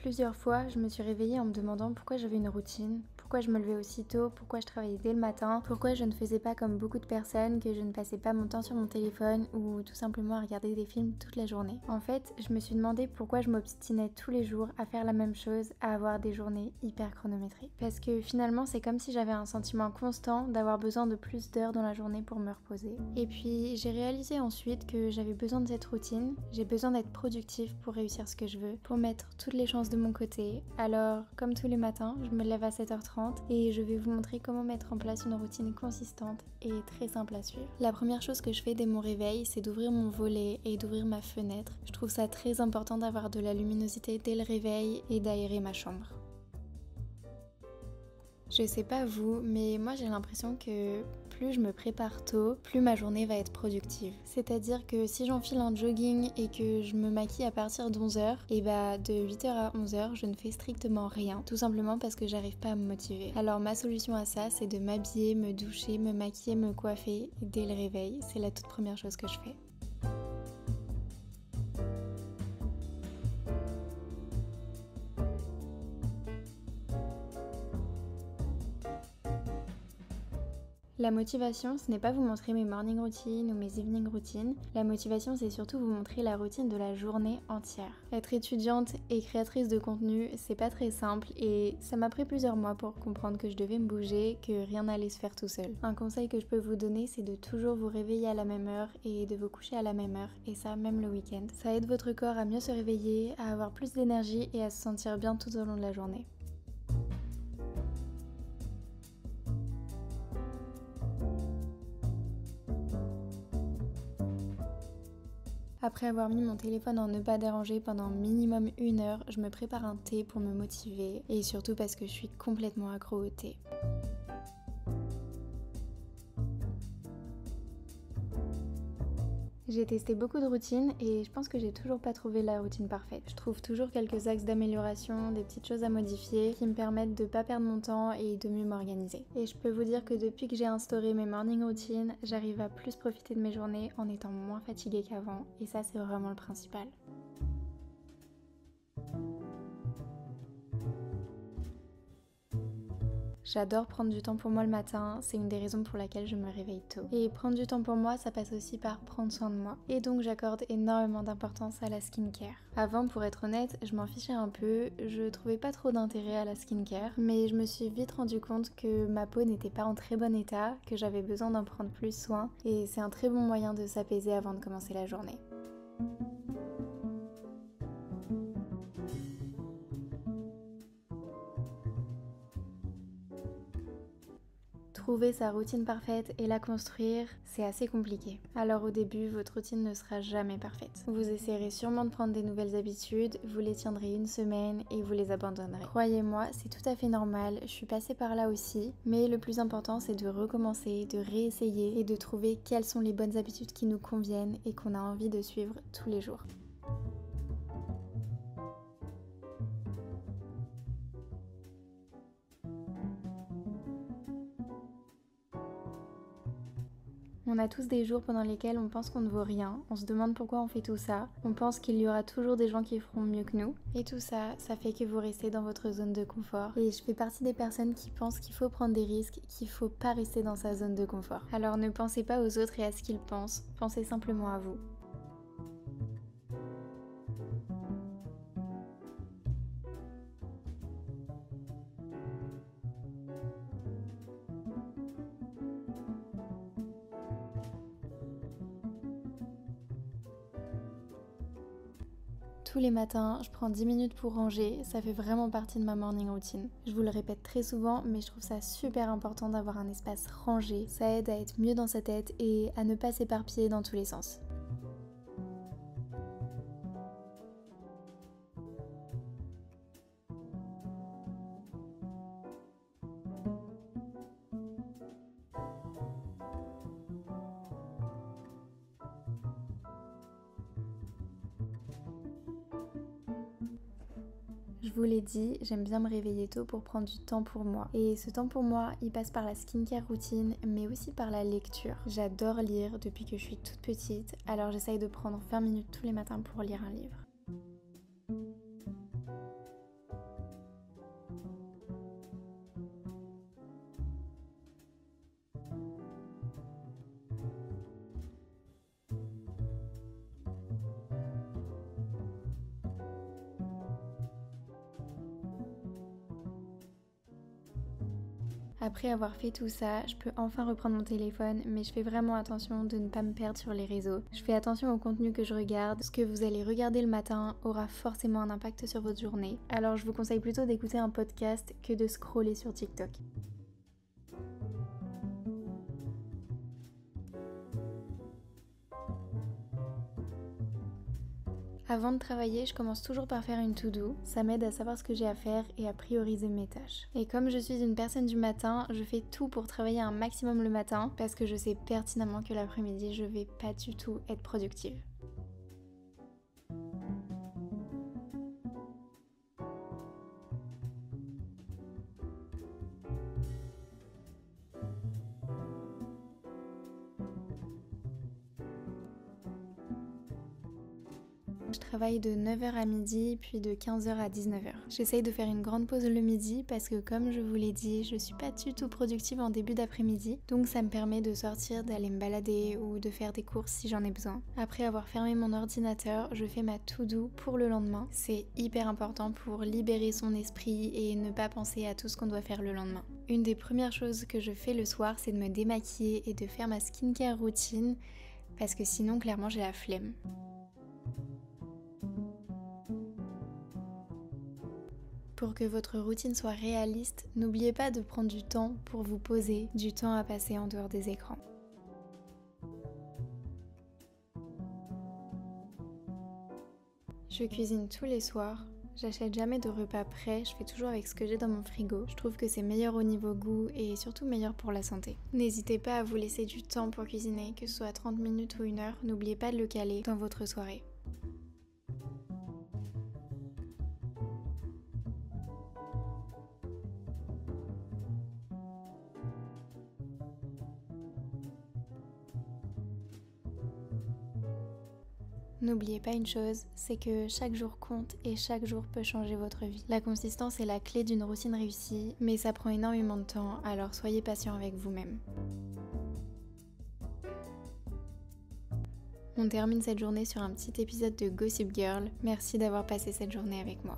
Plusieurs fois, je me suis réveillée en me demandant pourquoi j'avais une routine, pourquoi je me levais aussitôt, pourquoi je travaillais dès le matin, pourquoi je ne faisais pas comme beaucoup de personnes, que je ne passais pas mon temps sur mon téléphone ou tout simplement à regarder des films toute la journée. En fait, je me suis demandé pourquoi je m'obstinais tous les jours à faire la même chose, à avoir des journées hyper chronométrées. Parce que finalement, c'est comme si j'avais un sentiment constant d'avoir besoin de plus d'heures dans la journée pour me reposer. Et puis, j'ai réalisé ensuite que j'avais besoin de cette routine, j'ai besoin d'être productive pour réussir ce que je veux, pour mettre toutes les chances de mon côté. Alors, comme tous les matins, je me lève à 7h30 et je vais vous montrer comment mettre en place une routine consistante et très simple à suivre. La première chose que je fais dès mon réveil, c'est d'ouvrir mon volet et d'ouvrir ma fenêtre. Je trouve ça très important d'avoir de la luminosité dès le réveil et d'aérer ma chambre. Je sais pas vous, mais moi j'ai l'impression que plus je me prépare tôt, plus ma journée va être productive. C'est-à-dire que si j'enfile un jogging et que je me maquille à partir d'11h, et bah de 8h à 11h, je ne fais strictement rien, tout simplement parce que j'arrive pas à me motiver. Alors ma solution à ça, c'est de m'habiller, me doucher, me maquiller, me coiffer dès le réveil. C'est la toute première chose que je fais. La motivation, ce n'est pas vous montrer mes morning routines ou mes evening routines. La motivation, c'est surtout vous montrer la routine de la journée entière. Être étudiante et créatrice de contenu, c'est pas très simple et ça m'a pris plusieurs mois pour comprendre que je devais me bouger, que rien n'allait se faire tout seul. Un conseil que je peux vous donner, c'est de toujours vous réveiller à la même heure et de vous coucher à la même heure, et ça même le week-end. Ça aide votre corps à mieux se réveiller, à avoir plus d'énergie et à se sentir bien tout au long de la journée. Après avoir mis mon téléphone en ne pas déranger pendant minimum 1 heure, je me prépare un thé pour me motiver et surtout parce que je suis complètement accro au thé. J'ai testé beaucoup de routines et je pense que j'ai toujours pas trouvé la routine parfaite. Je trouve toujours quelques axes d'amélioration, des petites choses à modifier qui me permettent de pas perdre mon temps et de mieux m'organiser. Et je peux vous dire que depuis que j'ai instauré mes morning routines, j'arrive à plus profiter de mes journées en étant moins fatiguée qu'avant, et ça c'est vraiment le principal. J'adore prendre du temps pour moi le matin, c'est une des raisons pour laquelle je me réveille tôt. Et prendre du temps pour moi, ça passe aussi par prendre soin de moi. Et donc j'accorde énormément d'importance à la skincare. Avant, pour être honnête, je m'en fichais un peu, je trouvais pas trop d'intérêt à la skincare, mais je me suis vite rendu compte que ma peau n'était pas en très bon état, que j'avais besoin d'en prendre plus soin, et c'est un très bon moyen de s'apaiser avant de commencer la journée. Trouver sa routine parfaite et la construire, c'est assez compliqué. Alors au début, votre routine ne sera jamais parfaite. Vous essayerez sûrement de prendre des nouvelles habitudes, vous les tiendrez une semaine et vous les abandonnerez. Croyez-moi, c'est tout à fait normal, je suis passée par là aussi, mais le plus important c'est de recommencer, de réessayer et de trouver quelles sont les bonnes habitudes qui nous conviennent et qu'on a envie de suivre tous les jours. On a tous des jours pendant lesquels on pense qu'on ne vaut rien, on se demande pourquoi on fait tout ça, on pense qu'il y aura toujours des gens qui feront mieux que nous. Et tout ça, ça fait que vous restez dans votre zone de confort. Et je fais partie des personnes qui pensent qu'il faut prendre des risques, qu'il faut pas rester dans sa zone de confort. Alors ne pensez pas aux autres et à ce qu'ils pensent, pensez simplement à vous. Tous les matins, je prends 10 minutes pour ranger, ça fait vraiment partie de ma morning routine. Je vous le répète très souvent, mais je trouve ça super important d'avoir un espace rangé. Ça aide à être mieux dans sa tête et à ne pas s'éparpiller dans tous les sens. Je vous l'ai dit, j'aime bien me réveiller tôt pour prendre du temps pour moi. Et ce temps pour moi, il passe par la skincare routine, mais aussi par la lecture. J'adore lire depuis que je suis toute petite, alors j'essaye de prendre 20 minutes tous les matins pour lire un livre. Après avoir fait tout ça, je peux enfin reprendre mon téléphone, mais je fais vraiment attention de ne pas me perdre sur les réseaux. Je fais attention au contenu que je regarde. Ce que vous allez regarder le matin aura forcément un impact sur votre journée. Alors je vous conseille plutôt d'écouter un podcast que de scroller sur TikTok. Avant de travailler, je commence toujours par faire une to-do. Ça m'aide à savoir ce que j'ai à faire et à prioriser mes tâches. Et comme je suis une personne du matin, je fais tout pour travailler un maximum le matin parce que je sais pertinemment que l'après-midi, je vais pas du tout être productive. Je travaille de 9h à midi, puis de 15h à 19h. J'essaye de faire une grande pause le midi parce que comme je vous l'ai dit, je suis pas du tout productive en début d'après-midi, donc ça me permet de sortir, d'aller me balader ou de faire des courses si j'en ai besoin. Après avoir fermé mon ordinateur, je fais ma to-do pour le lendemain. C'est hyper important pour libérer son esprit et ne pas penser à tout ce qu'on doit faire le lendemain. Une des premières choses que je fais le soir, c'est de me démaquiller et de faire ma skincare routine parce que sinon clairement j'ai la flemme. Pour que votre routine soit réaliste, n'oubliez pas de prendre du temps pour vous poser, du temps à passer en dehors des écrans. Je cuisine tous les soirs, j'achète jamais de repas prêts, je fais toujours avec ce que j'ai dans mon frigo. Je trouve que c'est meilleur au niveau goût et surtout meilleur pour la santé. N'hésitez pas à vous laisser du temps pour cuisiner, que ce soit 30 minutes ou 1 heure, n'oubliez pas de le caler dans votre soirée. N'oubliez pas une chose, c'est que chaque jour compte et chaque jour peut changer votre vie. La consistance est la clé d'une routine réussie, mais ça prend énormément de temps, alors soyez patient avec vous-même. On termine cette journée sur un petit épisode de Gossip Girl. Merci d'avoir passé cette journée avec moi.